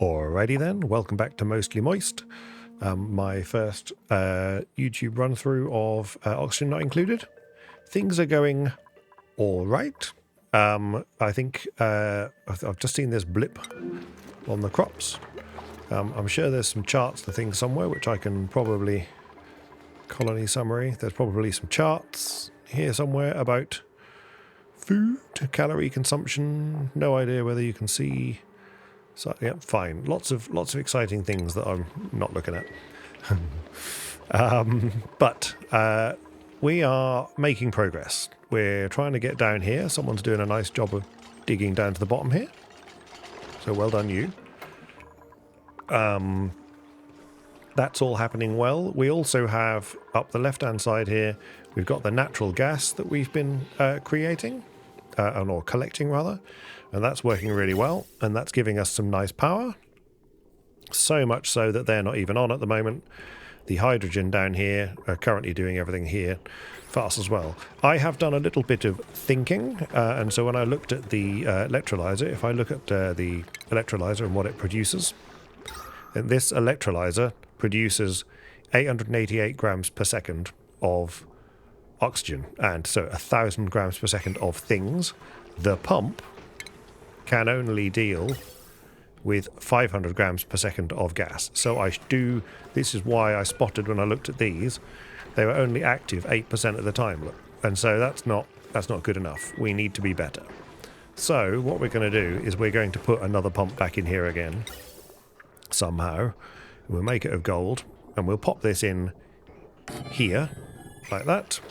Alrighty then, welcome back to Mostly Moist. My first YouTube run through of Oxygen Not Included. Things are going alright. I think I've just seen this blip on the crops. I'm sure there's some charts to things somewhere which I can probably... Colony summary. There's probably some charts here somewhere about food, calorie consumption. No idea whether you can see... So, yeah, fine. Lots of exciting things that I'm not looking at. But we are making progress. We're trying to get down here. Someone's doing a nice job of digging down to the bottom here. So well done you. That's all happening well. We also have, up the left-hand side here, we've got the natural gas that we've been creating, or collecting rather. And that's working really well, and that's giving us some nice power. So much so that they're not even on at the moment. The hydrogen down here are currently doing everything here fast as well. I have done a little bit of thinking, and so when I looked at the electrolyzer, if I look at the electrolyzer and what it produces, and this electrolyzer produces 888 grams per second of oxygen, and so 1,000 grams per second of things. The pump can only deal with 500 grams per second of gas. So this is why I spotted when I looked at these, they were only active 8% of the time. Look. And so that's not good enough. We need to be better. So what we're going to do is we're going to put another pump back in here again, somehow. We'll make it of gold, and we'll pop this in here, like that.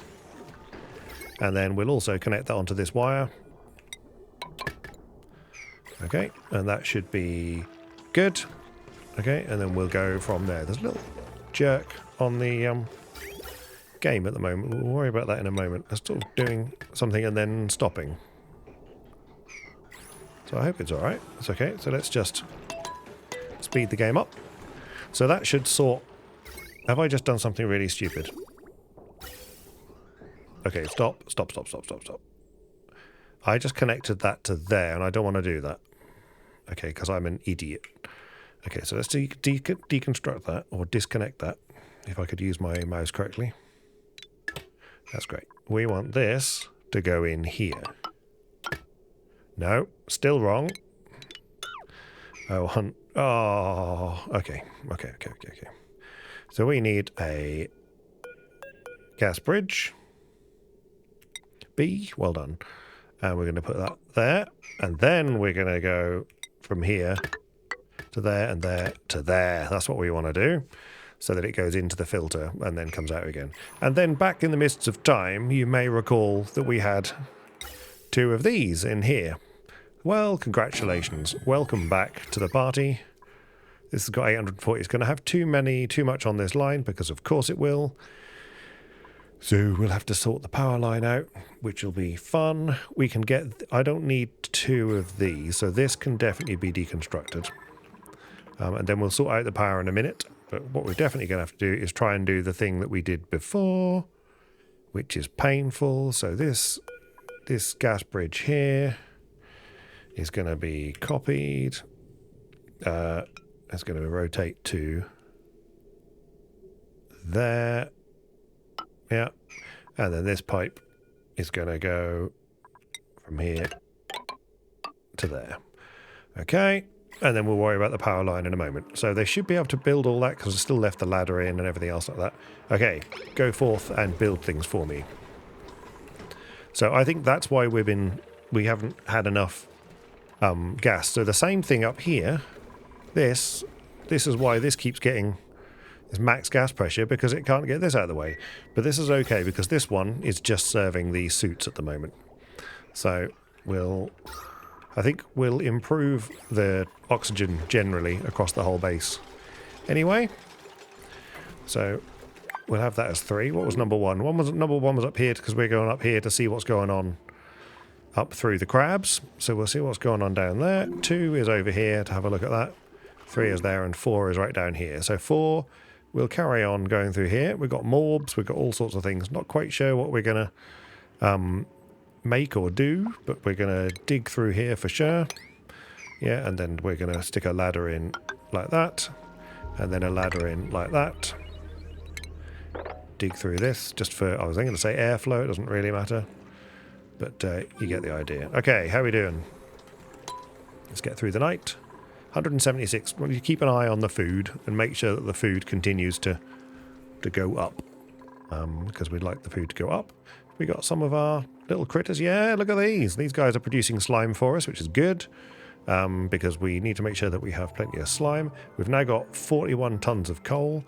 And then we'll also connect that onto this wire. Okay, and that should be good. Okay, and then we'll go from there. There's a little jerk on the game at the moment. We'll worry about that in a moment. It's sort of doing something and then stopping. So I hope it's alright. It's okay. So let's just speed the game up. So that should sort... Have I just done something really stupid? Okay, stop. I just connected that to there, and I don't want to do that. Okay, because I'm an idiot. Okay, so let's deconstruct that, or disconnect that, if I could use my mouse correctly. That's great. We want this to go in here. No, still wrong. Oh, okay. So we need a gas bridge. B, well done. And we're going to put that there, and then we're going to go from here to there and there to there. That's what we want to do, so that it goes into the filter and then comes out again. And then back in the mists of time, you may recall that we had 2 of these in here. Well, congratulations. Welcome back to the party. This has got 840. It's going to have too much on this line, because of course it will. So we'll have to sort the power line out, which will be fun. We can get... I don't need 2 of these, so this can definitely be deconstructed. And then we'll sort out the power in a minute. But what we're definitely going to have to do is try and do the thing that we did before, which is painful. So this gas bridge here is going to be copied. It's going to rotate to there. Yeah, and then this pipe is going to go from here to there. Okay, and then we'll worry about the power line in a moment. So they should be able to build all that, because I still left the ladder in and everything else like that. Okay, go forth and build things for me. So I think that's why we haven't had enough gas. So the same thing up here. This is why this keeps getting... It's max gas pressure, because it can't get this out of the way. But this is okay, because this one is just serving the suits at the moment. So I think we'll improve the oxygen generally across the whole base. Anyway, so we'll have that as 3. What was number 1? Number 1 was up here, because we're going up here to see what's going on up through the crabs. So we'll see what's going on down there. 2 is over here to have a look at that. 3 is there, and 4 is right down here. So 4... We'll carry on going through here. We've got morbs, we've got all sorts of things. Not quite sure what we're going to make or do, but we're going to dig through here for sure. Yeah, and then we're going to stick a ladder in like that, and then a ladder in like that. Dig through this, just for, I was going to say airflow, it doesn't really matter, but you get the idea. Okay, how are we doing? Let's get through the night. 176. Well, you keep an eye on the food and make sure that the food continues to go up, because we'd like the food to go up. We got some of our little critters. Yeah, look at these. These guys are producing slime for us, which is good. Because we need to make sure that we have plenty of slime. We've now got 41 tons of coal.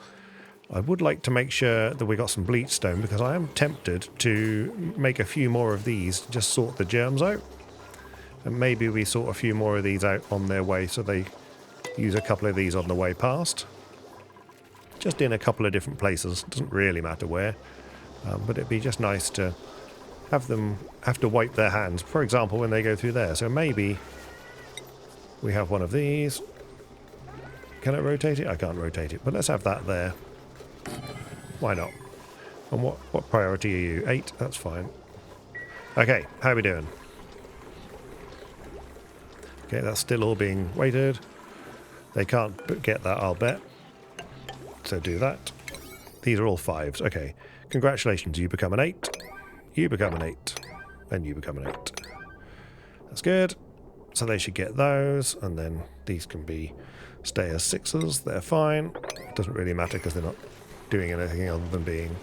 I would like to make sure that we got some bleach stone, because I am tempted to make a few more of these to just sort the germs out. And maybe we sort a few more of these out on their way, so they use a couple of these on the way past. Just in a couple of different places. Doesn't really matter where. But it'd be just nice to have them have to wipe their hands, for example, when they go through there. So maybe we have one of these. Can I rotate it? I can't rotate it, but let's have that there. Why not? And what priority are you? 8? That's fine. Okay, how are we doing? Okay, that's still all being weighted. They can't get that, I'll bet. So do that. These are all 5s. Okay. Congratulations, you become an 8. You become an 8. And you become an 8. That's good. So they should get those, and then these can stay as 6s. They're fine. Doesn't really matter because they're not doing anything other than being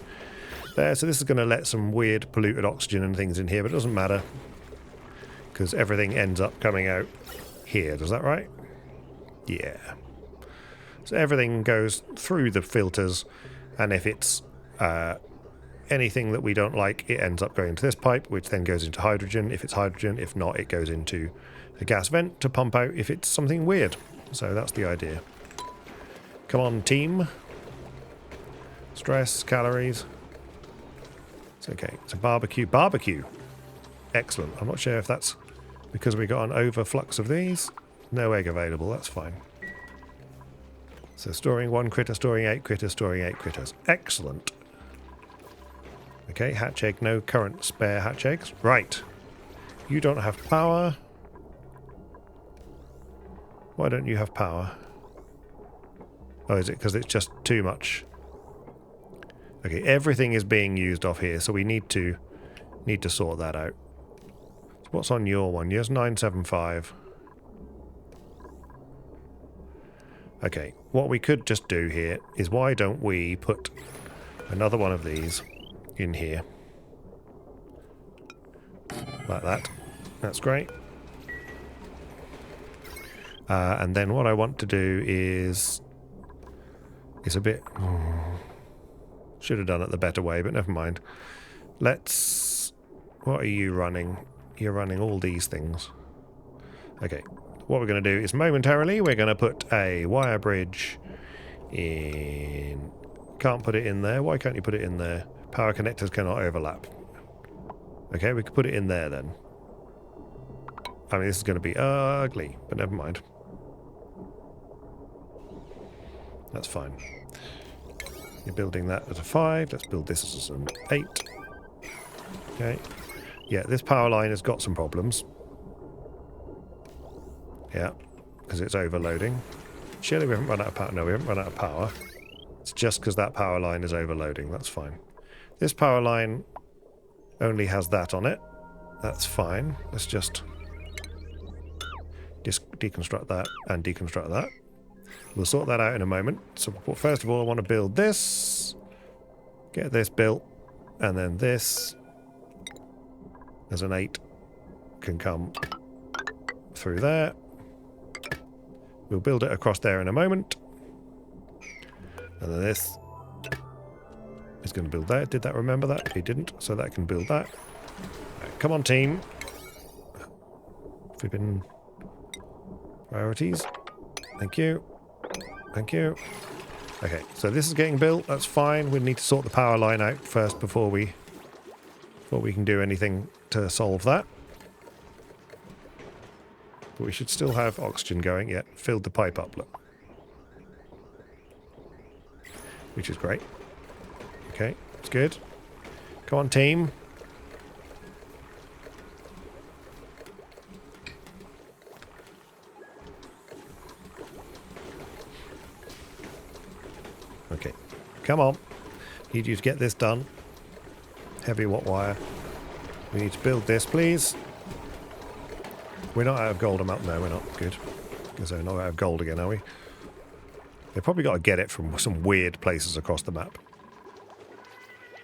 there. So this is going to let some weird polluted oxygen and things in here, but it doesn't matter because everything ends up coming out here. Does that right? Yeah. So everything goes through the filters, and if it's anything that we don't like, it ends up going to this pipe, which then goes into hydrogen if it's hydrogen. If not, it goes into a gas vent to pump out if it's something weird. So that's the idea. Come on, team. Stress, calories. It's okay. It's a barbecue. Barbecue! Excellent. I'm not sure if that's because we got an overflux of these. No egg available. That's fine. So storing 1 critter, storing 8 critters, storing 8 critters. Excellent. Okay, hatch egg. No current spare hatch eggs. Right. You don't have power. Why don't you have power? Oh, is it because it's just too much? Okay, everything is being used off here, so we need to sort that out. So what's on your one? Yours 975. Okay, what we could just do here is, why don't we put another one of these in here? Like that. That's great. And then what I want to do is a bit... should have done it the better way, but never mind. Let's... What are you running? You're running all these things. Okay. What we're going to do is momentarily we're going to put a wire bridge in... Can't put it in there. Why can't you put it in there? Power connectors cannot overlap. Okay, we could put it in there then. I mean, this is going to be ugly, but never mind. That's fine. You're building that at a 5. Let's build this as an 8. Okay. Yeah, this power line has got some problems. Yeah, because it's overloading. Surely we haven't run out of power. No, we haven't run out of power. It's just because that power line is overloading. That's fine. This power line only has that on it. That's fine. Let's just deconstruct that and deconstruct that. We'll sort that out in a moment. So first of all, I want to build this. Get this built. And then this, as an 8, can come through there. We'll build it across there in a moment. And then this is going to build that. Did that remember that? It didn't, so that can build that. Right, come on, team. Flipping priorities. Thank you. Thank you. Okay, so this is getting built. That's fine. We need to sort the power line out first before we can do anything to solve that. But we should still have oxygen going. Yeah, filled the pipe up, look. Which is great. Okay, that's good. Come on, team. Okay. Come on. Need you to get this done. Heavy watt wire. We need to build this, please. We're not out of gold amount. No, we're not. Good. Because we're not out of gold again, are we? They've probably got to get it from some weird places across the map.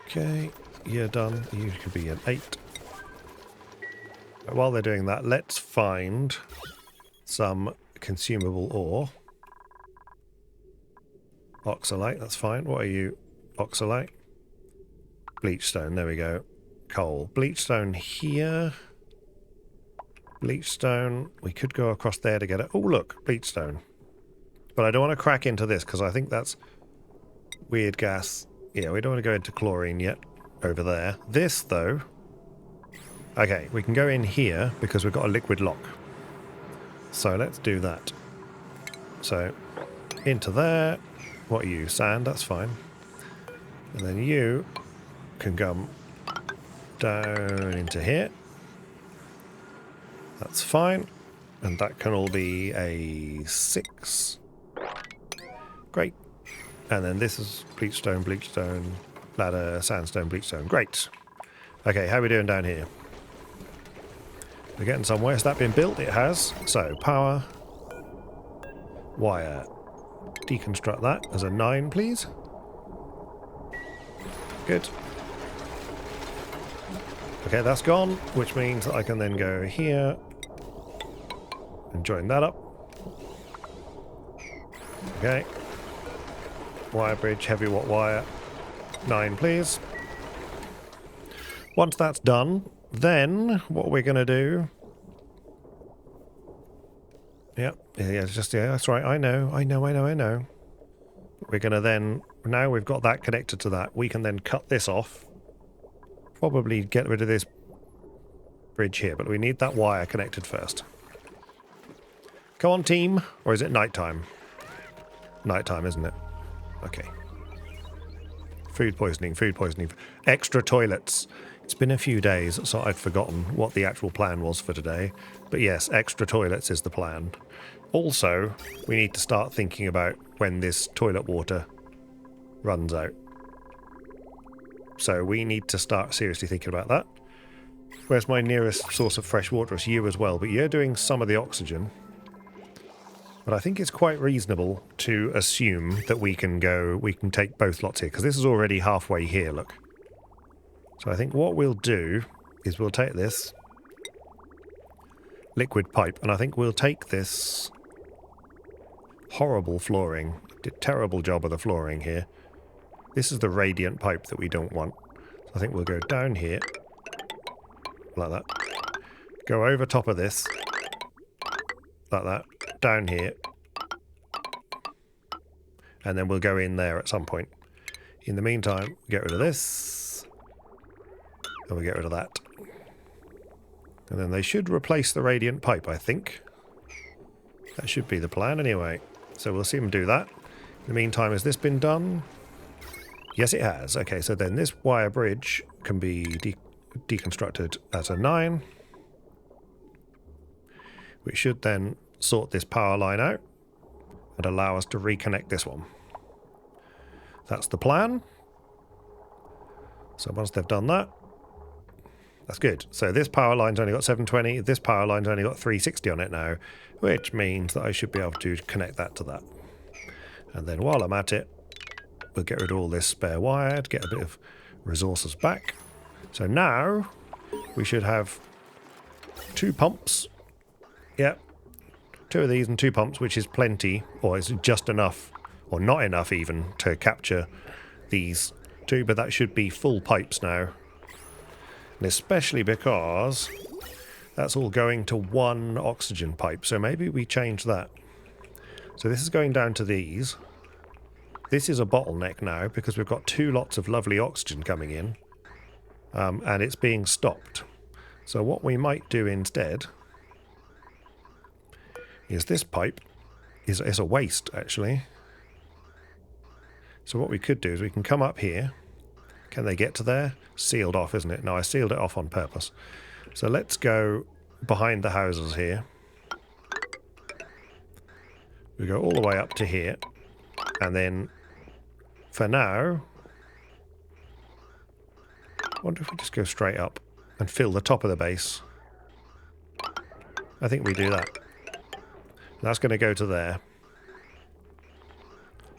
Okay. You're done. You could be an 8. While they're doing that, let's find some consumable ore. Oxalate, that's fine. What are you? Oxalate? Bleachstone, there we go. Coal. Bleachstone here. Bleachstone. We could go across there to get it. Oh, look, bleachstone. But I don't want to crack into this because I think that's weird gas. Yeah, we don't want to go into chlorine yet over there. This, though... Okay, we can go in here because we've got a liquid lock. So let's do that. So, into there. What are you? Sand, that's fine. And then you can come down into here. That's fine. And that can all be a 6. Great. And then this is bleachstone, ladder, sandstone, bleachstone. Great. Okay, how are we doing down here? We're getting somewhere. Has that been built? It has. So, power. Wire. Deconstruct that as a 9, please. Good. Okay, that's gone, which means that I can then go here and join that up. Okay. Wire bridge, heavy watt wire. 9, please. Once that's done, then what we're going to do... Yep, yeah, that's right, I know. We're going to then, now we've got that connected to that, we can then cut this off. Probably get rid of this bridge here, but we need that wire connected first. Come on, team. Or is it nighttime? Nighttime, isn't it? Okay. Food poisoning. Extra toilets. It's been a few days, so I've forgotten what the actual plan was for today. But yes, extra toilets is the plan. Also, we need to start thinking about when this toilet water runs out. So we need to start seriously thinking about that. Where's my nearest source of fresh water? It's you as well, but you're doing some of the oxygen. But I think it's quite reasonable to assume that we can take both lots here, because this is already halfway here, look. So I think what we'll do is we'll take this liquid pipe, and I think we'll take this horrible flooring. Did a terrible job of the flooring here. This is the radiant pipe that we don't want. So I think we'll go down here, like that. Go over top of this, like that. Down here. And then we'll go in there at some point. In the meantime, get rid of this. And we get rid of that. And then they should replace the radiant pipe, I think. That should be the plan anyway. So we'll see them do that. In the meantime, has this been done? Yes, it has. Okay, so then this wire bridge can be deconstructed as a 9. Which should then sort this power line out and allow us to reconnect this one. That's the plan. So once they've done that, that's good. So this power line's only got 720, this power line's only got 360 on it now, which means that I should be able to connect that to that. And then while I'm at it, we'll get rid of all this spare wire to get a bit of resources back. So now we should have 2 pumps. Yep. 2 of these and 2 pumps, which is plenty, or is just enough, or not enough even, to capture these 2, but that should be full pipes now. And especially because that's all going to 1 oxygen pipe, so maybe we change that. So this is going down to these. This is a bottleneck now, because we've got 2 lots of lovely oxygen coming in, and it's being stopped. So what we might do instead is this pipe is a waste, actually. So what we could do is we can come up here. Can they get to there? Sealed off, isn't it? No, I sealed it off on purpose. So let's go behind the houses here. We go all the way up to here. And then for now, I wonder if we just go straight up and fill the top of the base. I think we do that. That's going to go to there.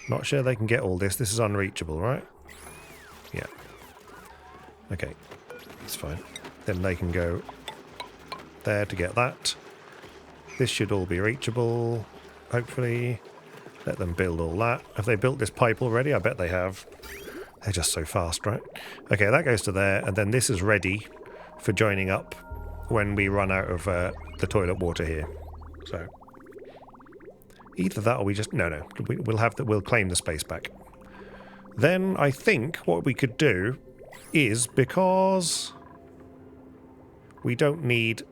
Not sure they can get all this. This is unreachable, right? Yeah. Okay. That's fine. Then they can go there to get that. This should all be reachable, hopefully. Let them build all that. Have they built this pipe already? I bet they have. They're just so fast, right? Okay, that goes to there, and then this is ready for joining up when we run out of the toilet water here. So either that or we just... No. We'll claim the space back. Then I think what we could do is, because we don't need...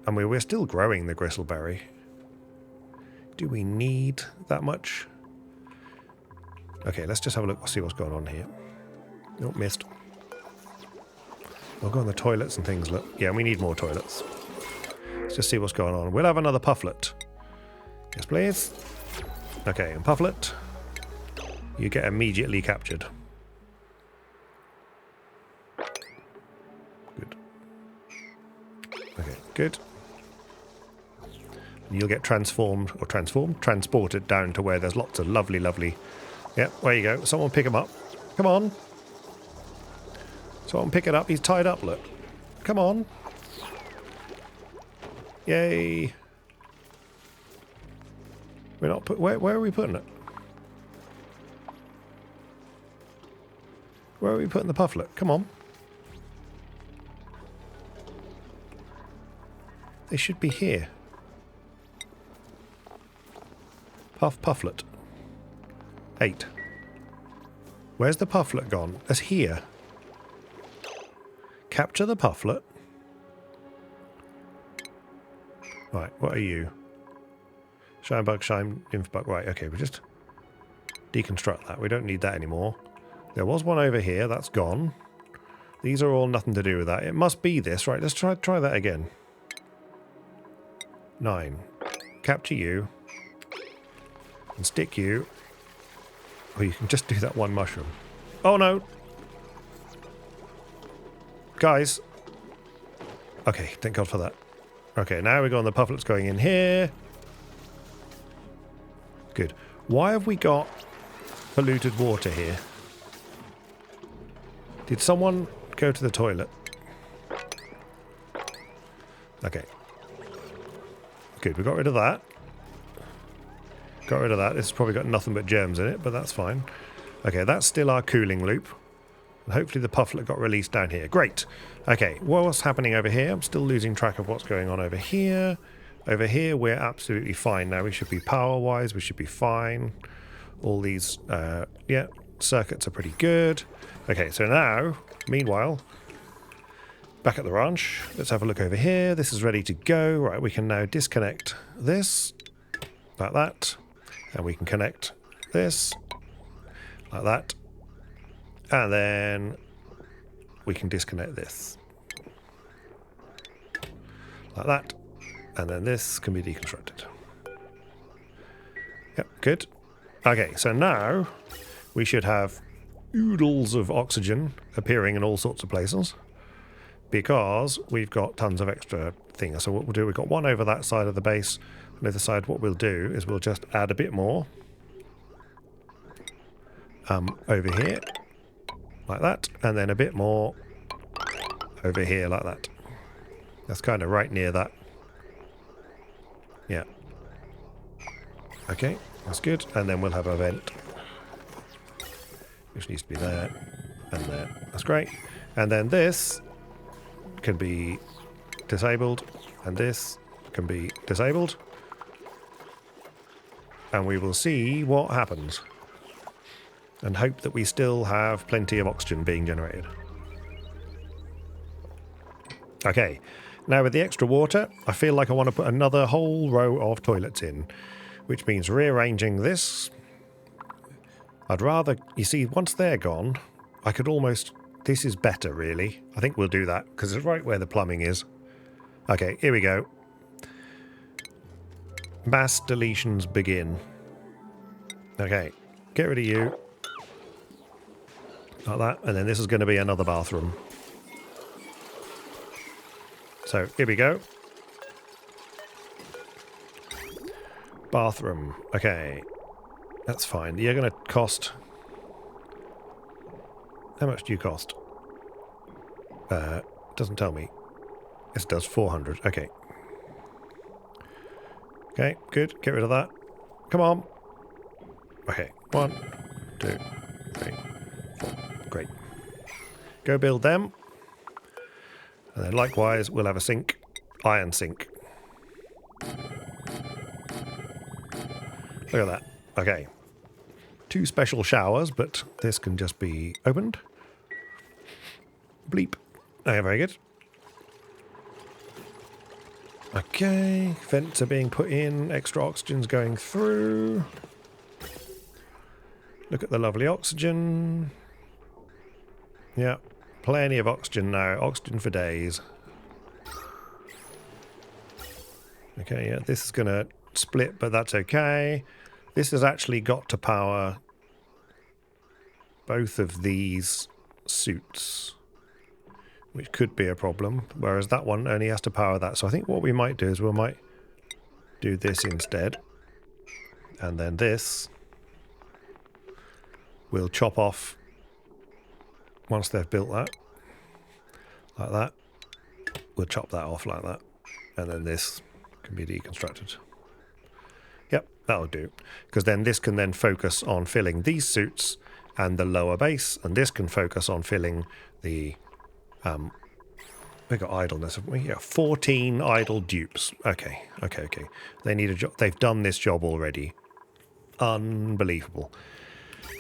I mean, we're still growing the gristleberry. Do we need that much? Okay, let's just have a look, see what's going on here. Oh, missed. We'll go on the toilets and things. Look, yeah, we need more toilets. Let's just see what's going on. We'll have another pufflet. Yes, please. Okay, and pufflet, you get immediately captured. Good. Okay, good. And you'll get transported down to where there's lots of lovely... Yep, there you go. Someone pick him up. Come on. Someone pick it up. He's tied up, look. Come on. Yay. We're not put... Where are we putting it? Where are we putting the pufflet? Come on. They should be here. Pufflet. 8. Where's the pufflet gone? It's here. Capture the pufflet. Right, what are you? Shinebug, nymphbug. Right, okay, we just deconstruct that. We don't need that anymore. There was one over here. That's gone. These are all nothing to do with that. It must be this. Right, let's try that again. 9. Capture you. And stick you. Or you can just do that one mushroom. Oh no! Guys. Okay, thank God for that. Okay, now we go on the pufflets going in here. Good. Why have we got polluted water here? Did someone go to the toilet? Okay. Good, we got rid of that. Got rid of that. This has probably got nothing but germs in it, but that's fine. Okay, that's still our cooling loop. And hopefully the pufflet got released down here. Great. Okay, what's happening over here? I'm still losing track of what's going on over here. Over here, we're absolutely fine now. We should be power-wise. We should be fine. All these, yeah, circuits are pretty good. Okay, so now, meanwhile, back at the ranch, let's have a look over here. This is ready to go. Right, we can now disconnect this, like that. And we can connect this, like that. And then we can disconnect this, like that. And then this can be deconstructed. Yep, good. Okay, so now we should have oodles of oxygen appearing in all sorts of places because we've got tons of extra things. So what we'll do, we've got one over that side of the base. On the other side, what we'll do is we'll just add a bit more over here, like that, and then a bit more over here, like that. That's kind of right near that. Yeah. Okay, that's good. And then we'll have a vent, which needs to be there and there. That's great. And then this can be disabled, and this can be disabled. And we will see what happens. And hope that we still have plenty of oxygen being generated. Okay. Now with the extra water, I feel like I want to put another whole row of toilets in, which means rearranging this. I'd rather, you see, once they're gone, I could almost, this is better really. I think we'll do that because it's right where the plumbing is. Okay, here we go. Mass deletions begin. Okay, get rid of you. like that. And then this is going to be another bathroom. So here we go. Bathroom. Okay. That's fine. You're going to cost... How much do you cost? Doesn't tell me. This does 400. Okay. Okay, good. Get rid of that. Come on. Okay. 1, 2, 3, 4. Great. Go build them. And then likewise, we'll have a sink. Iron sink. Look at that. Okay. 2 special showers, but this can just be opened. Bleep. Okay, very good. Okay, vents are being put in, extra oxygen's going through. Look at the lovely oxygen. Yeah, plenty of oxygen now, oxygen for days. Okay, yeah, this is going to split, but that's okay. This has actually got to power both of these suits, which could be a problem, whereas that one only has to power that. So I think what we might do is we might do this instead. And then this we'll chop off once they've built that. Like that. We'll chop that off like that. And then this can be deconstructed. Yep, that'll do. Because then this can then focus on filling these suits and the lower base, and this can focus on filling the... we've got idleness, haven't we? Yeah, 14 idle dupes. Okay. They need a job. They've done this job already. Unbelievable.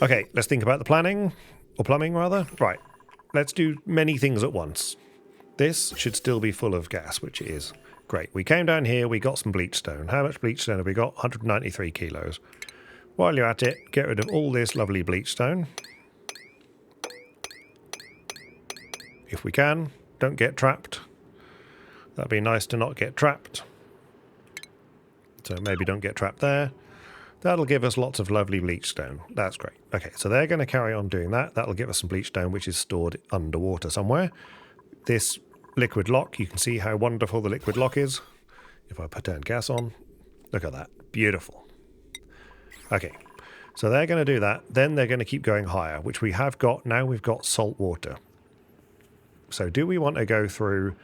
Okay, let's think about the planning. Or plumbing, rather. Right. Let's do many things at once. This should still be full of gas, which it is. Great. We came down here, we got some bleach stone. How much bleach stone have we got? 193 kilos. While you're at it, get rid of all this lovely bleach stone. If we can. Don't get trapped. That'd be nice to not get trapped. So maybe don't get trapped there. That'll give us lots of lovely bleach stone. That's great. Okay, so they're going to carry on doing that. That'll give us some bleach stone, which is stored underwater somewhere. This liquid lock, you can see how wonderful the liquid lock is. If I turn gas on, look at that. Beautiful. Okay, so they're going to do that. Then they're going to keep going higher, which we have got. Now we've got salt water. So do we want to go through...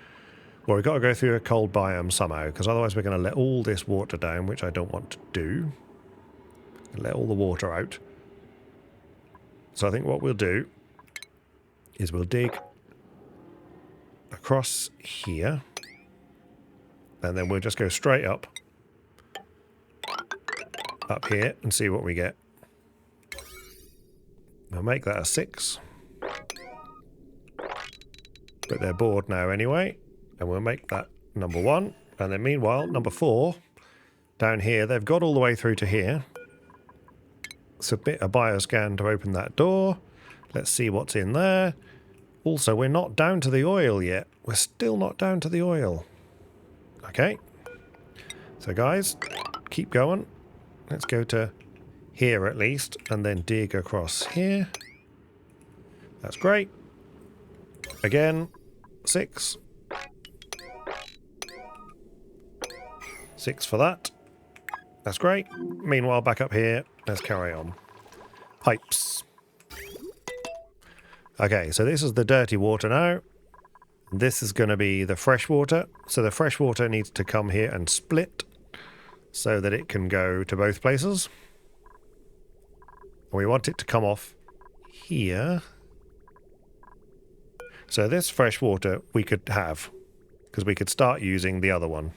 Well, we've got to go through a cold biome somehow, because otherwise we're going to let all this water down, which I don't want to do. Let all the water out. So I think what we'll do is we'll dig across here, and then we'll just go straight up here and see what we get. We'll make that a 6. But they're bored now anyway, and we'll make that number 1. And then meanwhile, number 4, down here, they've got all the way through to here. Submit a bioscan to open that door. Let's see what's in there. Also, we're not down to the oil yet. We're still not down to the oil. Okay. So guys, keep going. Let's go to here at least, and then dig across here. That's great. Again, 6. 6 for that. That's great. Meanwhile, back up here, let's carry on. Pipes. Okay, so this is the dirty water now. This is going to be the fresh water. So the fresh water needs to come here and split so that it can go to both places. We want it to come off here. So this fresh water we could have, because we could start using the other one.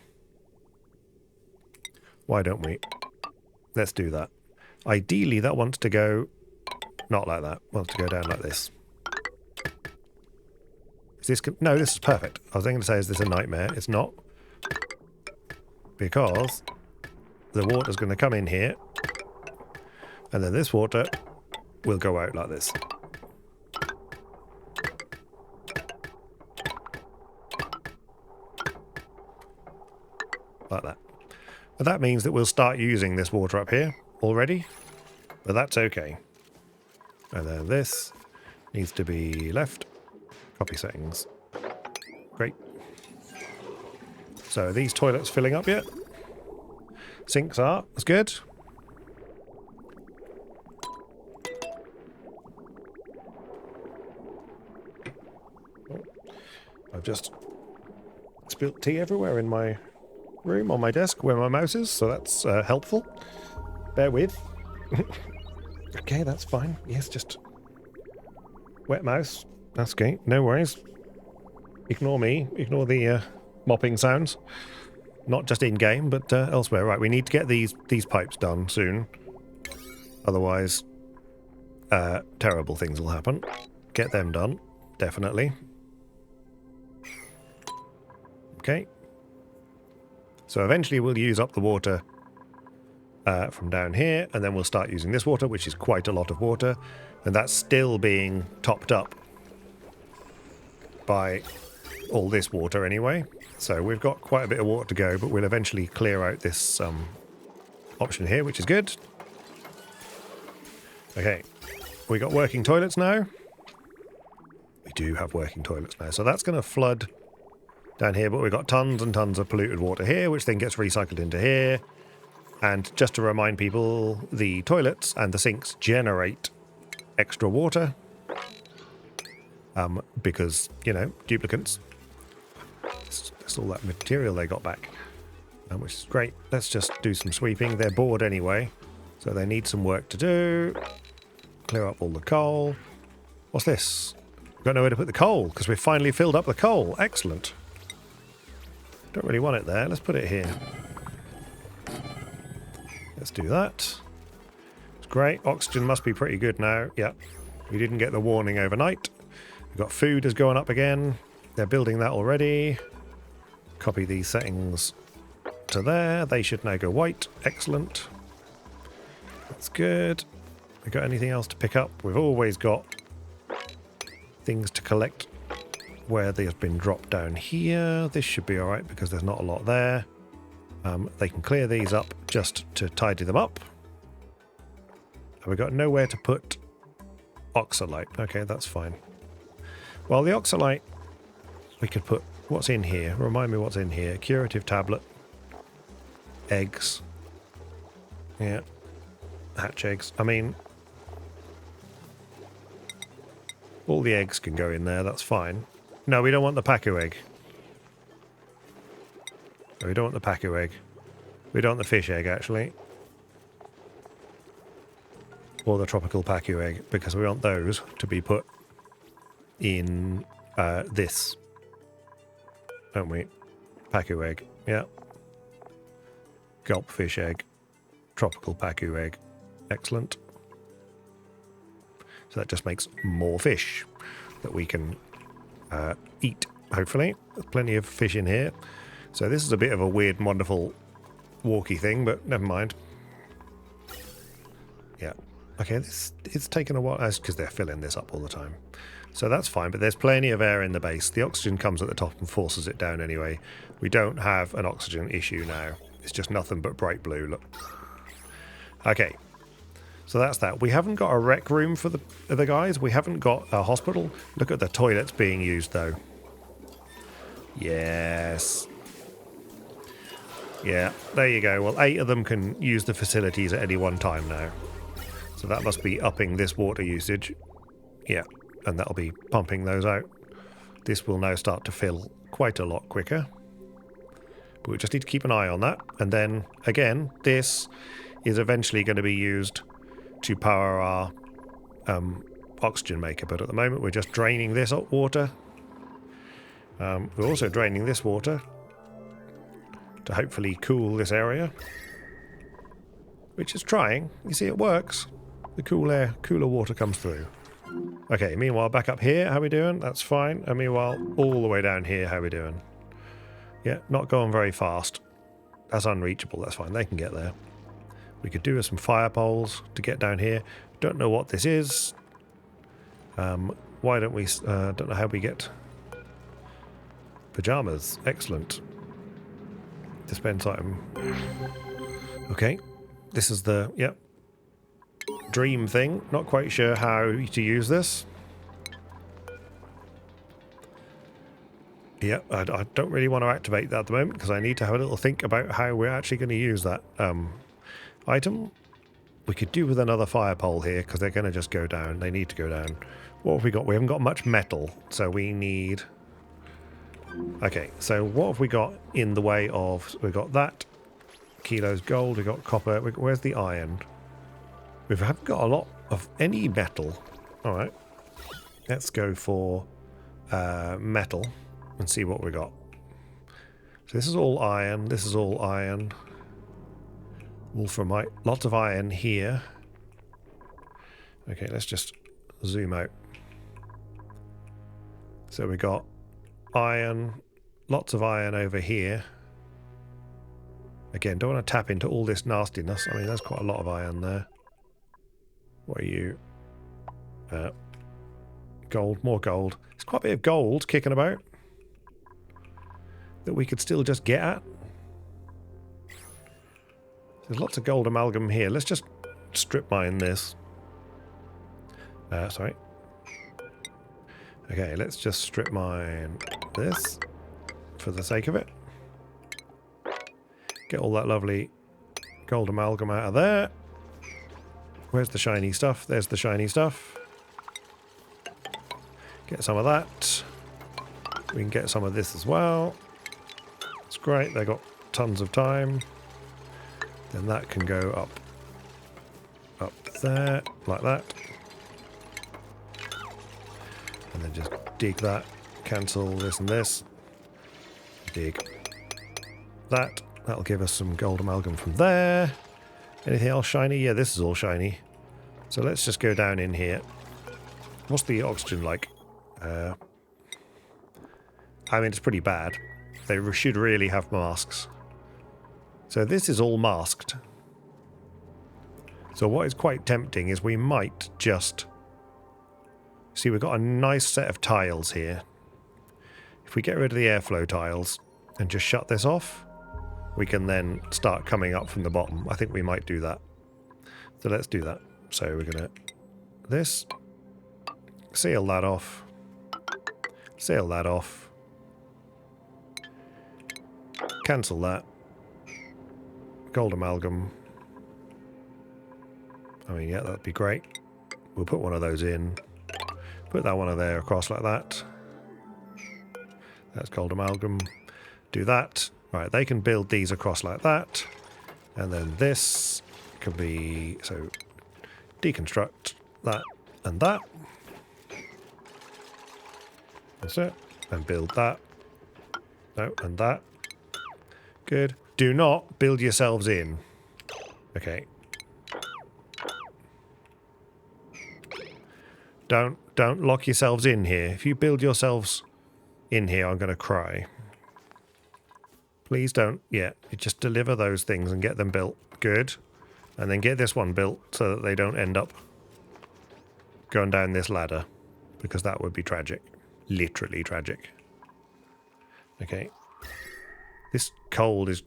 Why don't we? Let's do that. Ideally, that wants to go not like that. Wants to go down like this. Is this... No, this is perfect. I was going to say, is this a nightmare? It's not. Because the water's going to come in here. And then this water will go out like this. Like that. But that means that we'll start using this water up here already. But that's okay. And then this. Needs to be left. Copy settings. Great. So are these toilets filling up yet? Sinks are. That's good. Oh, I've just spilt tea everywhere in my room, on my desk, where my mouse is, so that's helpful. Bear with. Okay, that's fine. Yes, just wet mouse. That's okay. No worries. Ignore me. Ignore the mopping sounds. Not just in-game, but elsewhere. Right, we need to get these pipes done soon. Otherwise, terrible things will happen. Get them done. Definitely. Okay. So eventually we'll use up the water from down here, and then we'll start using this water, which is quite a lot of water, and that's still being topped up by all this water anyway. So we've got quite a bit of water to go, but we'll eventually clear out this option here, which is good. Okay, we got working toilets now. We do have working toilets now, so that's going to flood down here, but we've got tons and tons of polluted water here, which then gets recycled into here. And just to remind people, the toilets and the sinks generate extra water. Because, you know, duplicants. That's all that material they got back. Which is great. Let's just do some sweeping. They're bored anyway, so they need some work to do. Clear up all the coal. What's this? We've got nowhere to put the coal, because we've finally filled up the coal. Excellent. Don't really want it there. Let's put it here. Let's do that. It's great. Oxygen must be pretty good now. Yeah. We didn't get the warning overnight. We've got food is going up again. They're building that already. Copy these settings to there. They should now go white. Excellent. That's good. We got anything else to pick up? We've always got things to collect where they've been dropped down here. This should be alright because there's not a lot there. They can clear these up just to tidy them up. And we've got nowhere to put oxalite. Okay, that's fine. Well, the oxalite, we could put... What's in here? Remind me what's in here. Curative tablet. Eggs. Yeah. Hatch eggs. I mean... all the eggs can go in there, that's fine. No, we don't want the Pacu egg. No, we don't want the Pacu egg. We don't want the fish egg, actually. Or the tropical Pacu egg, because we want those to be put in this. Don't we? Pacu egg, yeah. Gulp fish egg. Tropical Pacu egg. Excellent. So that just makes more fish that we can eat, hopefully. There's plenty of fish in here. So this is a bit of a weird and wonderful walkie thing, but never mind. Yeah. Okay, it's taken a while. That's because they're filling this up all the time. So that's fine, but there's plenty of air in the base. The oxygen comes at the top and forces it down anyway. We don't have an oxygen issue now. It's just nothing but bright blue, look. Okay. So that's that. We haven't got a rec room for the guys. We haven't got a hospital. Look at the toilets being used, though. Yes. Yeah, there you go. Well, 8 of them can use the facilities at any one time now. So that must be upping this water usage. Yeah, and that'll be pumping those out. This will now start to fill quite a lot quicker. But we just need to keep an eye on that. And then, again, this is eventually going to be used to power our oxygen maker. But at the moment, we're just draining this water. We're also draining this water to hopefully cool this area, which is trying. You see, it works. The cooler water comes through. Okay, meanwhile, back up here, how we doing? That's fine. And meanwhile, all the way down here, how we doing? Yeah, not going very fast. That's unreachable, that's fine. They can get there. We could do with some fire poles to get down here. Don't know what this is. Why don't we... don't know how we get... pajamas. Excellent. Dispense item. Okay. This is the... yep. Dream thing. Not quite sure how to use this. Yeah, I don't really want to activate that at the moment because I need to have a little think about how we're actually going to use that item. We could do with another fire pole here because they're going to just go down. They need to go down. What have we got? We haven't got much metal, so we need... Okay, so what have we got in the way of... We've got that. Kilos gold, we've got copper. Where's the iron? We haven't got a lot of any metal. Alright. Let's go for metal and see what we got. So this is all iron. This is all iron. Wolframite. Lots of iron here. Okay, let's just zoom out. So we got iron. Lots of iron over here. Again, don't want to tap into all this nastiness. I mean, there's quite a lot of iron there. What are you? Gold. More gold. There's quite a bit of gold kicking about that we could still just get at. There's lots of gold amalgam here. Let's just strip mine this. Sorry. Okay, let's just strip mine this for the sake of it. Get all that lovely gold amalgam out of there. Where's the shiny stuff? There's the shiny stuff. Get some of that. We can get some of this as well. It's great. They got tons of time. Then that can go up there, like that. And then just dig that. Cancel this and this. Dig that. That'll give us some gold amalgam from there. Anything else shiny? Yeah, this is all shiny. So let's just go down in here. What's the oxygen like? I mean, it's pretty bad. They should really have masks. So this is all masked. So what is quite tempting is we might just... See, we've got a nice set of tiles here. If we get rid of the airflow tiles and just shut this off, we can then start coming up from the bottom. I think we might do that. So let's do that. So we're going to... This. Seal that off. Seal that off. Cancel that. Gold amalgam. I mean, yeah, that'd be great. We'll put one of those in. Put that one of there across like that. That's gold amalgam. Do that. Right, they can build these across like that. And then this can be... So, deconstruct that and that. That's it. And build that. No, and that. Good. Do not build yourselves in. Okay. Don't lock yourselves in here. If you build yourselves in here, I'm going to cry. Please don't. Yeah, you just deliver those things and get them built. Good. And then get this one built so that they don't end up going down this ladder. Because that would be tragic. Literally tragic. Okay. This cold is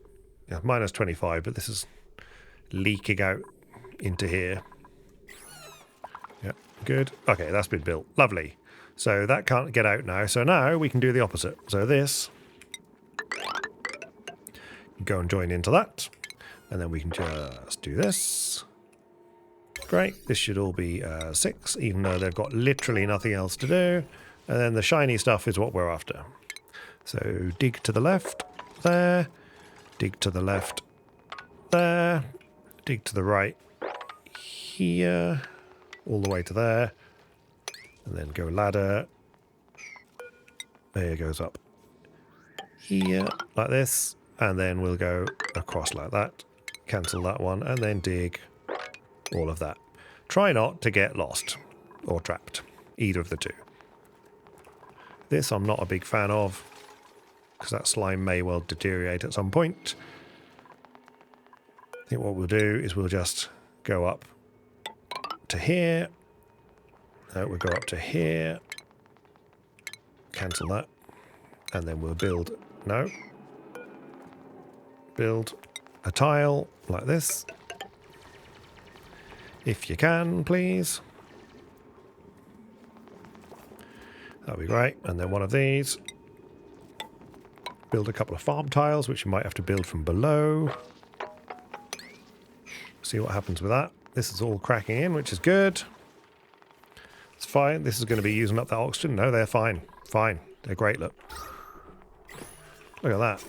minus 25, but this is leaking out into here. Yeah, good. Okay, that's been built. Lovely. So that can't get out now. So now we can do the opposite. So this... Go and join into that. And then we can just do this. Great. This should all be 6, even though they've got literally nothing else to do. And then the shiny stuff is what we're after. So dig to the left, there. Dig to the left, there. Dig to the right, here. All the way to there. And then go ladder. There it goes up. Here, like this. And then we'll go across like that. Cancel that one. And then dig all of that. Try not to get lost or trapped. Either of the two. This I'm not a big fan of. Because that slime may well deteriorate at some point. I think what we'll do is we'll just go up to here. We'll go up to here. Cancel that. And then we'll build... No. Build a tile like this. If you can, please. That'll be great. And then one of these. build a couple of farm tiles, which you might have to build from below. See what happens with that. This is all cracking in, which is good. It's fine. This is going to be using up that oxygen. No, they're fine. Fine. They're great, look. Look at that.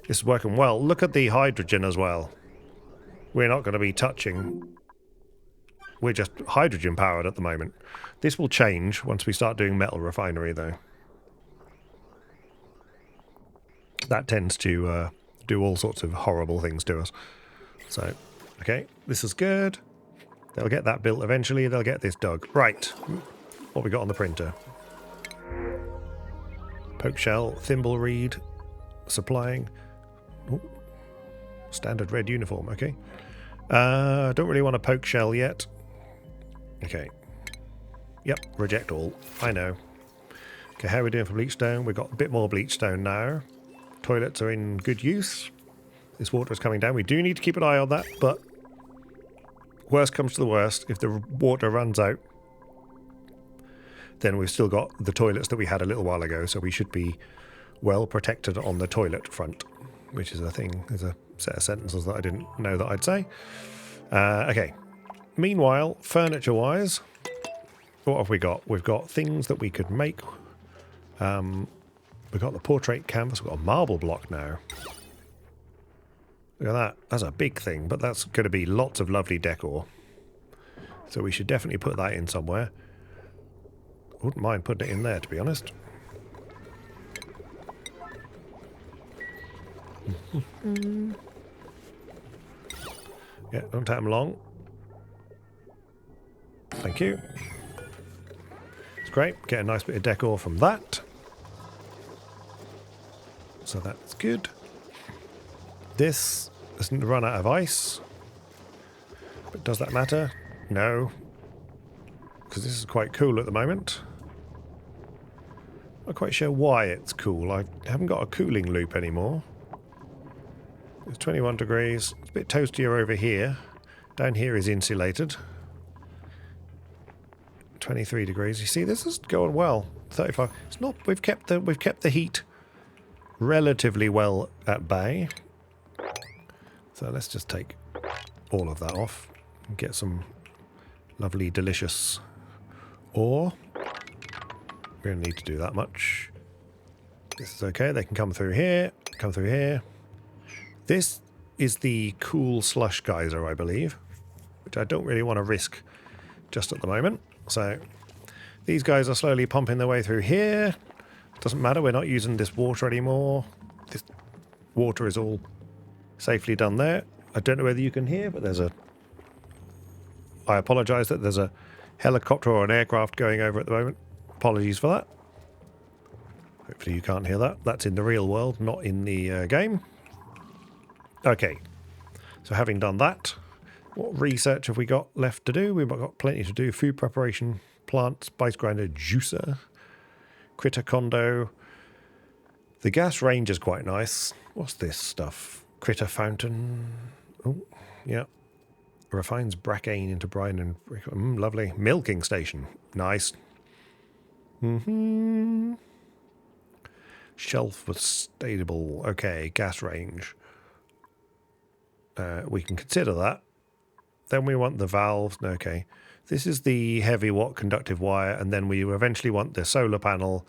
This is working well. Look at the hydrogen as well. We're not going to be touching. We're just hydrogen powered at the moment. This will change once we start doing metal refinery, though. That tends to do all sorts of horrible things to us. So, okay, this is good. They'll get that built eventually. They'll get this dug. Right. What we got on the printer? Poke shell, thimble reed, supplying. Ooh, standard red uniform, okay. Don't really want a poke shell yet. Okay. Yep, reject all. I know. Okay, how are we doing for bleach stone? We've got a bit more bleach stone now. Toilets are in good use. This water is coming down. We do need to keep an eye on that, but worst comes to the worst. If the water runs out, then we've still got the toilets that we had a little while ago, so we should be well protected on the toilet front, which is a thing. There's a set of sentences that I didn't know that I'd say. Okay. Meanwhile, furniture-wise, what have we got? We've got things that we could make. We've got the portrait canvas. We've got a marble block now. Look at that. That's a big thing, but that's going to be lots of lovely decor. So we should definitely put that in somewhere. I wouldn't mind putting it in there, to be honest. Yeah, don't take them long. Thank you. It's great. Get a nice bit of decor from that. So that's good. This doesn't run out of ice. But does that matter? No. Because this is quite cool at the moment. I'm not quite sure why it's cool. I haven't got a cooling loop anymore. It's 21 degrees. It's a bit toastier over here. Down here is insulated. 23 degrees. You see, this is going well. 35. It's not. We've kept the heat relatively well at bay. So let's just take all of that off and get some lovely, delicious ore. We don't need to do that much. This is okay. They can come through here. Come through here. This is the cool slush geyser, I believe, which I don't really want to risk just at the moment. So these guys are slowly pumping their way through here. Doesn't matter. We're not using this water anymore. This water is all safely done there. I don't know whether you can hear, but there's a... I apologise that there's a helicopter or an aircraft going over at the moment. Apologies for that. Hopefully you can't hear that. That's in the real world, not in the game. Okay. So having done that, what research have we got left to do? We've got plenty to do. Food preparation, plant, spice grinder, juicer, critter condo. The gas range is quite nice. What's this stuff? Critter fountain. Oh, yeah. Refines brackane into brine and lovely. Milking station. Nice. Shelf was stable. Okay, gas range. We can consider that. Then we want the valves. Okay. This is the heavy watt conductive wire, and then we eventually want the solar panel,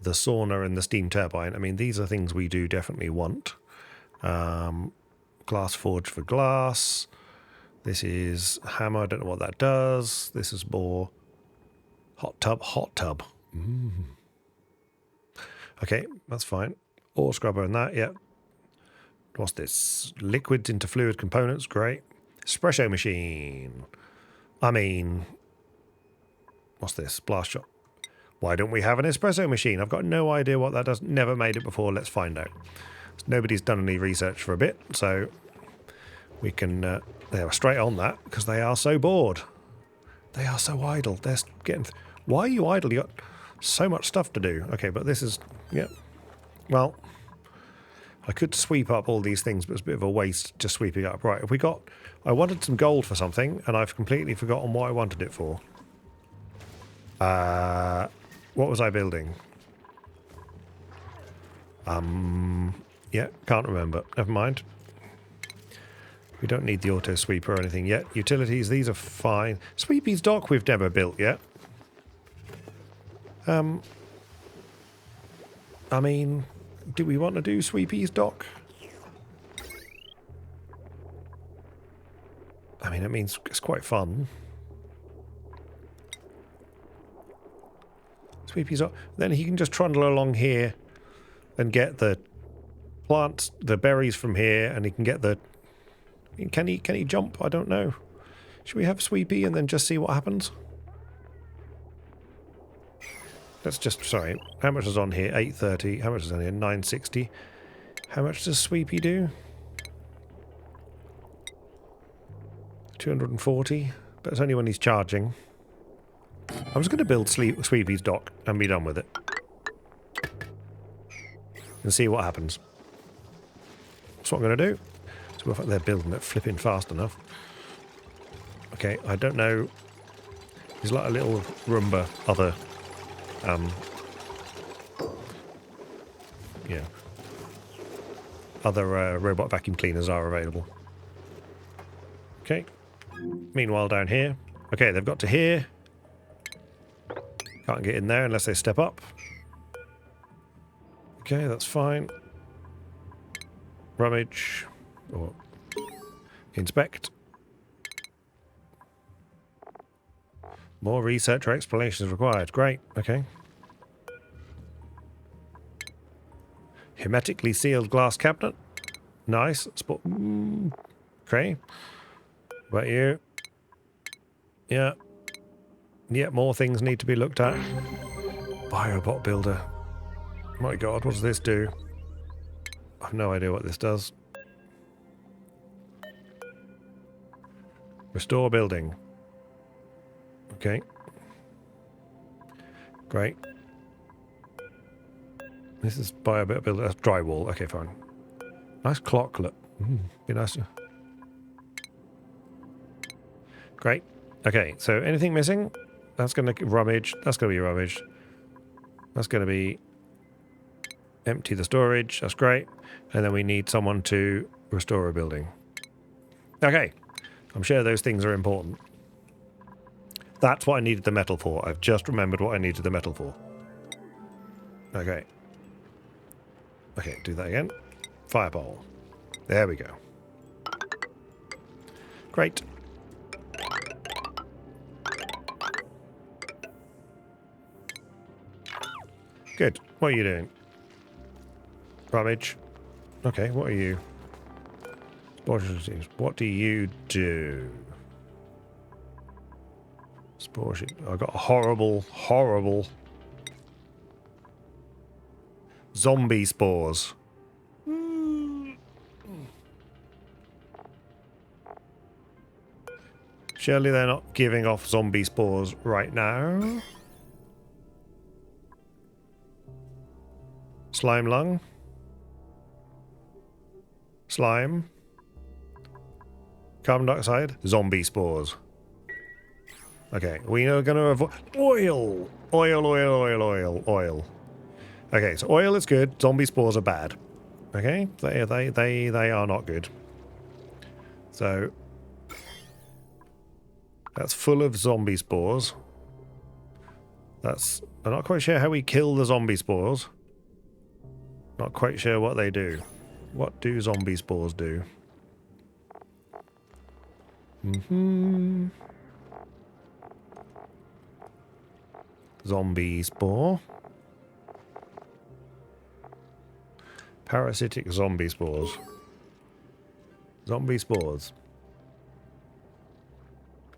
the sauna, and the steam turbine. I mean, these are things we do definitely want. Glass forge for glass. This is hammer. I don't know what that does. This is more hot tub. Hot tub. Okay, that's fine. Ore scrubber and that, yeah. What's this? Liquids into fluid components, great. Espresso machine. I mean, what's this? Blast shot. Why don't we have an espresso machine? I've got no idea what that does. Never made it before. Let's find out. Nobody's done any research for a bit, so we can... they are straight on that, because they are so bored. They are so idle. They're getting... Why are you idle? You got so much stuff to do. Okay, but this is... Yeah. Well, I could sweep up all these things, but it's a bit of a waste just sweeping up. Right, have we got... I wanted some gold for something, and I've completely forgotten what I wanted it for. What was I building? Yeah, can't remember. Never mind. We don't need the auto sweeper or anything yet. Utilities, these are fine. Sweepy's dock we've never built yet. I mean, do we want to do Sweepy's dock? I mean, it means it's quite fun. Sweepy's dock. Then he can just trundle along here and get the plants, the berries from here, and he can get the... Can he jump? I don't know. Should we have Sweepy and then just see what happens? Let's just... Sorry. How much is on here? 830. How much is on here? 960. How much does Sweepy do? 240. But it's only when he's charging. I'm just going to build Sweepy's dock and be done with it. And see what happens. That's what I'm going to do. So if they're building it flipping fast enough. Okay, I don't know. He's like a little Roomba. Other, yeah. Other robot vacuum cleaners are available. Okay. Meanwhile, down here. Okay, they've got to here. Can't get in there unless they step up. Okay, that's fine. Rummage. Or inspect. More research or explanations required. Great, okay. Hermetically sealed glass cabinet. Nice. Okay. What about you? Yeah. Yeah, more things need to be looked at. Biobot builder. My god, what does this do? I have no idea what this does. Restore building. Okay. Great. This is biobot builder. That's drywall. Okay, fine. Nice clock, look. Be nice to... Great. Okay, so anything missing? That's going to rummage. That's going to be rummaged. That's going to be empty the storage. That's great. And then we need someone to restore a building. Okay. I'm sure those things are important. That's what I needed the metal for. I've just remembered what I needed the metal for. Okay. Okay, do that again. Fireball. There we go. Great. Good. What are you doing? Rummage. Okay, what are you? What do you do? Spores. I've got a horrible zombie spores. Surely they're not giving off zombie spores right now. Slime lung. Slime. Carbon dioxide. Zombie spores. Okay, we are going to avoid... Oil! Oil. Okay, so oil is good. Zombie spores are bad. Okay? They are not good. So... That's full of zombie spores. That's... I'm not quite sure how we kill the zombie spores. Not quite sure what they do. What do zombie spores do? Zombie spore. Parasitic zombie spores. Zombie spores.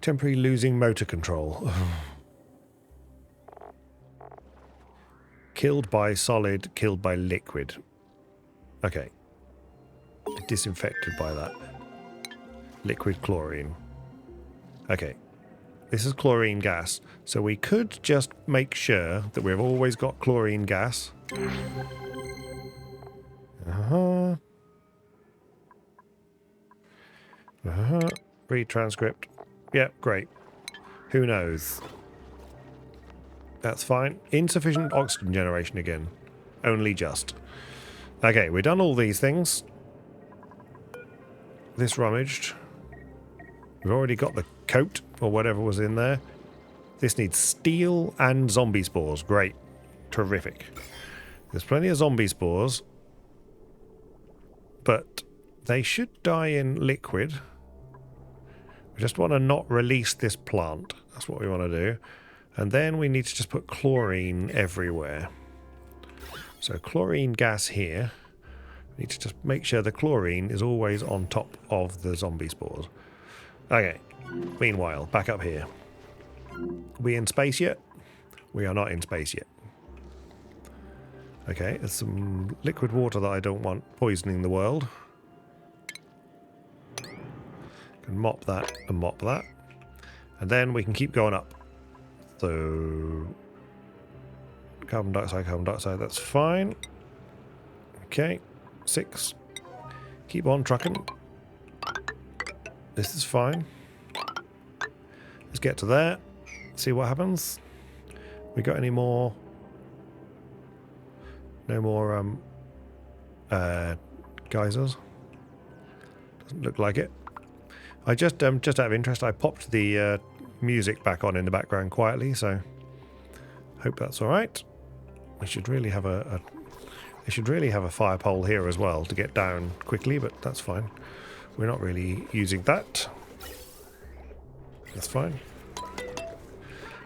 Temporary losing motor control. Killed by solid, killed by liquid. Okay. Disinfected by that. Liquid chlorine. Okay. This is chlorine gas. So we could just make sure that we've always got chlorine gas. Read transcript. Yep, great. Who knows? That's fine. Insufficient oxygen generation again. Only just. Okay, we've done all these things. This rummaged. We've already got the coat, or whatever was in there. This needs steel and zombie spores. Great. Terrific. There's plenty of zombie spores. But they should die in liquid. We just want to not release this plant. That's what we want to do. And then we need to just put chlorine everywhere. So chlorine gas here. We need to just make sure the chlorine is always on top of the zombie spores. Okay. Meanwhile, back up here. We in space yet? We are not in space yet. Okay, there's some liquid water that I don't want poisoning the world. Can mop that and mop that. And then we can keep going up. So carbon dioxide, that's fine. Okay, 6. Keep on trucking. This is fine. Let's get to there. See what happens. We got any more? No more geysers. Doesn't look like it. I just out of interest, I popped the music back on in the background quietly, so hope that's all right. We should really have I should really have a fire pole here as well to get down quickly, but that's fine. We're not really using that. That's fine.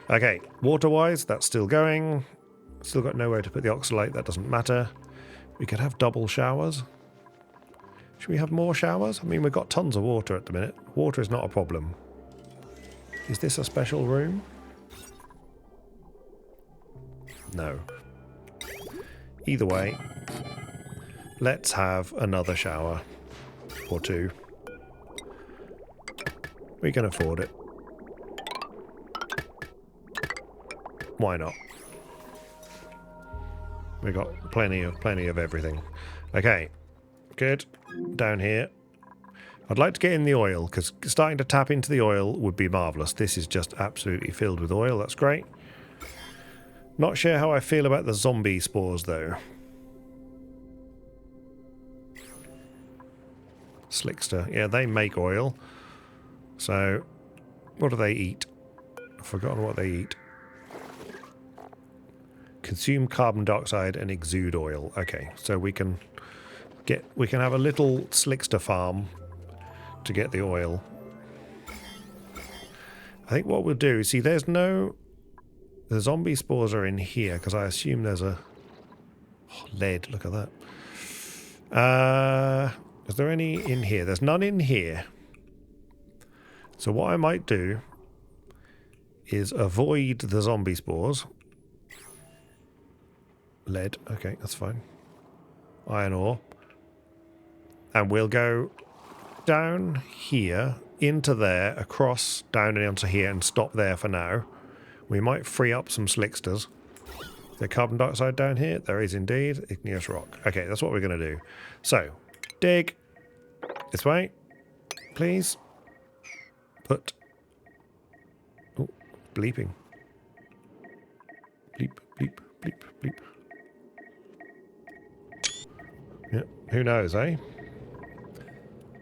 Okay, water-wise, that's still going. Still got nowhere to put the oxalate, that doesn't matter. We could have double showers. Should we have more showers? I mean, we've got tons of water at the minute. Water is not a problem. Is this a special room? No. Either way, let's have another shower. Or 2. We can afford it. Why not? We got plenty of everything. Okay, good. Down here. I'd like to get in the oil, because starting to tap into the oil would be marvellous. This is just absolutely filled with oil. That's great. Not sure how I feel about the zombie spores, though. Slickster. Yeah, they make oil. So, what do they eat? I've forgotten what they eat. Consume carbon dioxide and exude oil. Okay, so we can have a little slickster farm to get the oil. I think what we'll do, see, the zombie spores are in here, because I assume there's a lead. Look at that. Is there any in here? There's none in here. So what I might do is avoid the zombie spores. Lead. Okay, that's fine. Iron ore. And we'll go down here, into there, across, down and onto here, and stop there for now. We might free up some slicksters. Is there carbon dioxide down here? There is indeed. Igneous rock. Okay, that's what we're going to do. So, dig. This way. Please. Put. Oh, bleeping. Bleep, bleep, bleep, bleep. Yeah, who knows, eh?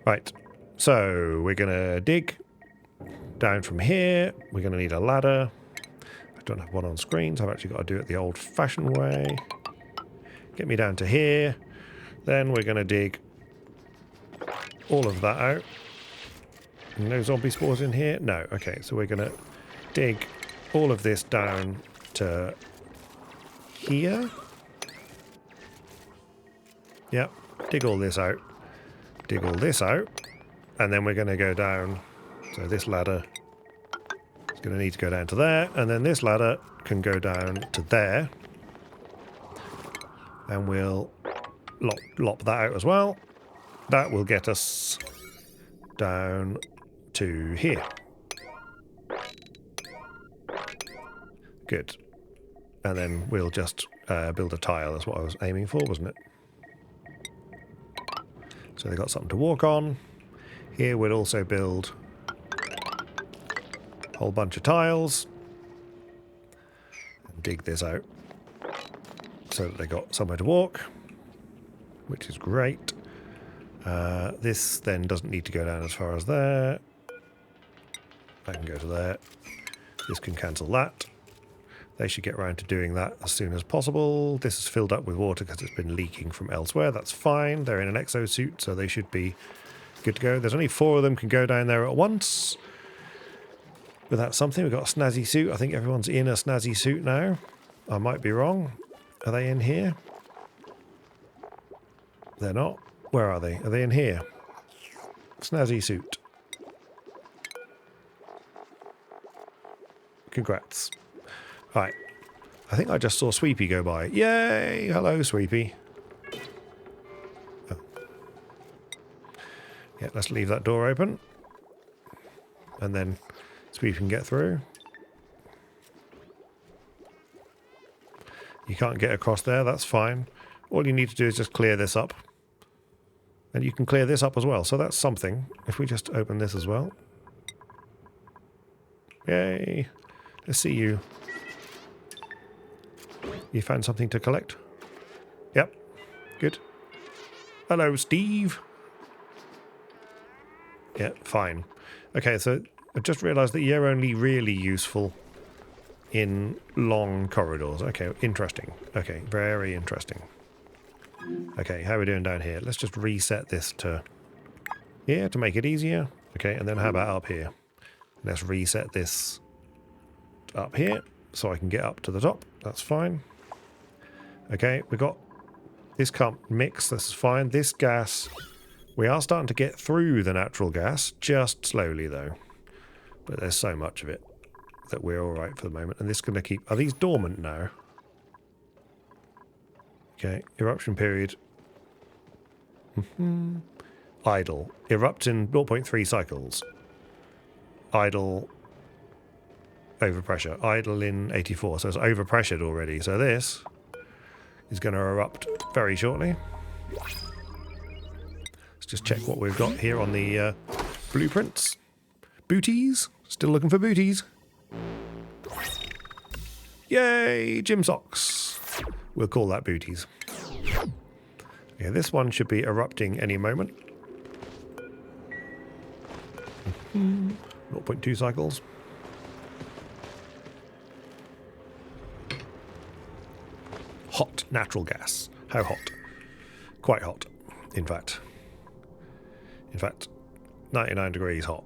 Right, so we're going to dig down from here. We're going to need a ladder. I don't have one on screen, so I've actually got to do it the old-fashioned way. Get me down to here. Then we're going to dig all of that out. No zombie spores in here? No. Okay, so we're going to dig all of this down to here. Yep, dig all this out. Dig all this out. And then we're going to go down. So this ladder is going to need to go down to there. And then this ladder can go down to there. And we'll lop that out as well. That will get us down to here. Good. And then we'll just build a tile. That's what I was aiming for, wasn't it? So they've got something to walk on. Here we'll also build a whole bunch of tiles. And dig this out so that they got somewhere to walk. which is great. This then doesn't need to go down as far as there. I can go to there. This can cancel that. They should get around to doing that as soon as possible. This is filled up with water because it's been leaking from elsewhere. That's fine. They're in an exosuit, so they should be good to go. There's only 4 of them can go down there at once. But that's something. We've got a snazzy suit. I think everyone's in a snazzy suit now. I might be wrong. Are they in here? They're not. Where are they? Are they in here? Snazzy suit. Congrats. Right. I think I just saw Sweepy go by. Yay! Hello, Sweepy. Oh. Yeah, let's leave that door open. And then Sweepy can get through. You can't get across there, that's fine. All you need to do is just clear this up. And you can clear this up as well, so that's something. If we just open this as well. Yay! Let's see you. You found something to collect? Yep. Good. Hello, Steve. Yeah, fine. Okay, so I just realised that you're only really useful in long corridors. Okay, interesting. Okay, very interesting. Okay, how are we doing down here? Let's just reset this to here to make it easier. Okay, and then how about up here? Let's reset this up here so I can get up to the top. That's fine. Okay, we got this can't mix. This is fine. This gas, we are starting to get through the natural gas, just slowly though. But there's so much of it that we're all right for the moment. And this is going to keep. Are these dormant now? Okay, eruption period. Idle. Erupt in 0.3 cycles. Idle. Overpressure. Idle in 84. So it's overpressured already. So this is going to erupt very shortly. Let's just check what we've got here on the blueprints. Booties. Still looking for booties. Yay! Gym socks. We'll call that booties. Okay, this one should be erupting any moment. 0.2 cycles. Hot natural gas. How hot? Quite hot, in fact. In fact, 99 degrees hot.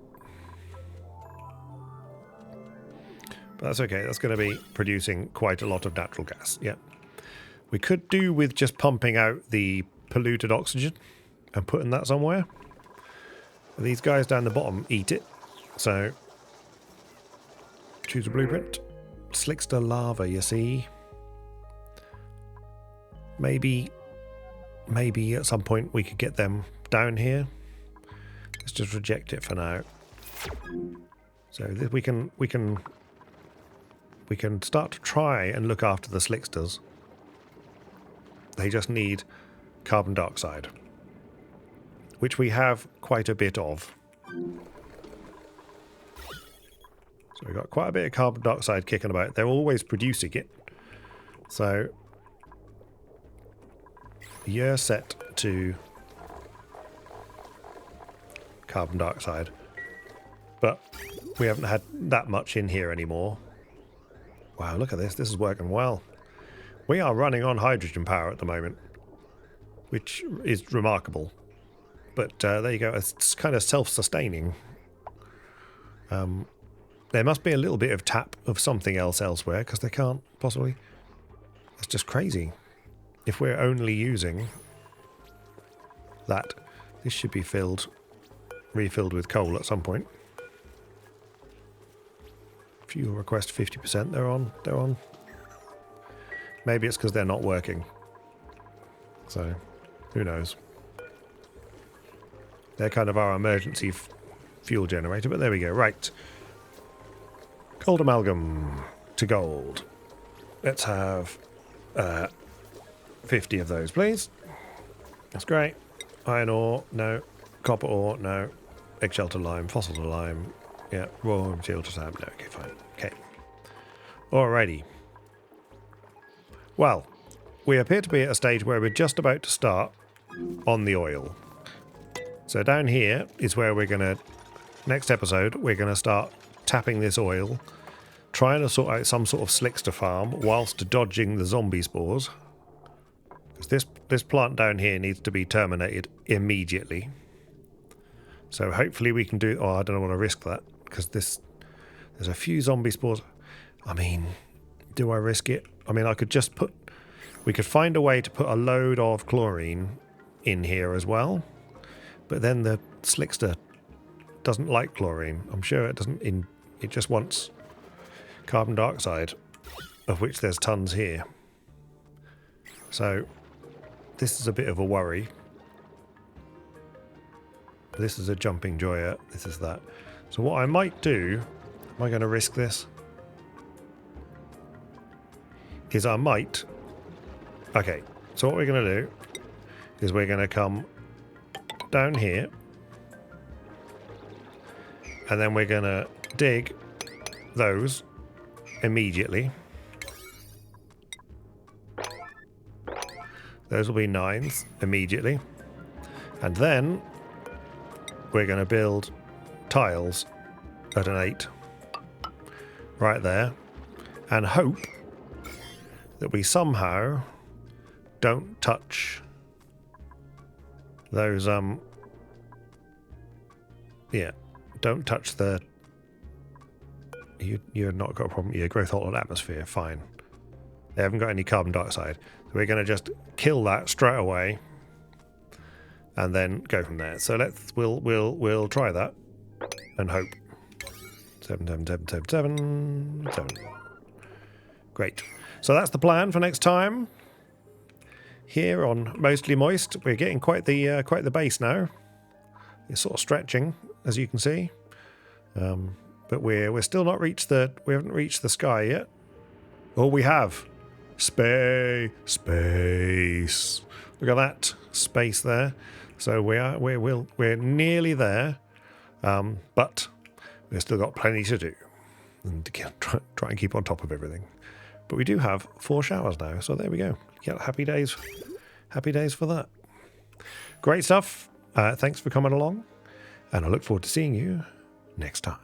But that's okay. That's going to be producing quite a lot of natural gas. Yeah. We could do with just pumping out the polluted oxygen and putting that somewhere. These guys down the bottom eat it. So, choose a blueprint. Slickster lava, you see. Maybe at some point we could get them down here. Let's just reject it for now. So we can start to try and look after the slicksters. They just need carbon dioxide, which we have quite a bit of. So we've got quite a bit of carbon dioxide kicking about. They're always producing it. So you're set to carbon dioxide. But we haven't had that much in here anymore. Wow, look at this. This is working well. We are running on hydrogen power at the moment, which is remarkable. But there you go. It's kind of self-sustaining. There must be a little bit of tap of something else elsewhere, because they can't possibly. That's just crazy. If we're only using that, this should be refilled with coal at some point. Fuel request 50%. They're on. Maybe it's because they're not working. So, who knows? They're kind of our emergency fuel generator, but there we go. Right. Gold amalgam to gold. Let's have 50 of those, please. That's great. Iron ore, no. Copper ore, no. Eggshell to lime, fossil to lime. Yeah, raw material to sand. No, okay, fine. Okay. Alrighty. Well, we appear to be at a stage where we're just about to start on the oil. So down here is where we're going to, next episode, we're going to start tapping this oil, trying to sort out some sort of slickster farm whilst dodging the zombie spores. Because this plant down here needs to be terminated immediately. So hopefully we can do... Oh, I don't want to risk that, because there's a few zombie spores. I mean, do I risk it? I mean, I could just put... We could find a way to put a load of chlorine in here as well. But then the slickster doesn't like chlorine. I'm sure it doesn't... It just wants carbon dioxide, of which there's tons here. So this is a bit of a worry. This is a jumping joyer. This is that. So what I might do... Am I going to risk this? Is I might... Okay, so what we're going to do is we're going to come down here, and then we're going to dig those immediately. Those will be 9s immediately. And then we're going to build tiles at an 8 right there, and hope that we somehow don't touch those, yeah, don't touch the, you're not got a problem, yeah, growth altered atmosphere, fine. They haven't got any carbon dioxide. So we're going to just kill that straight away and then go from there. So we'll try that and hope. 7, 7, 7, 7, 7, 7. Great. So that's the plan for next time. Here on Mostly Moist, we're getting quite the base now. It's sort of stretching, as you can see, but we're still not reached we haven't reached the sky yet. Oh, we have space. Look at that space there. So we're nearly there, but we've still got plenty to do and to try and keep on top of everything. But we do have 4 showers now, so there we go. Yeah, happy days for that. Great stuff. Thanks for coming along, and I look forward to seeing you next time.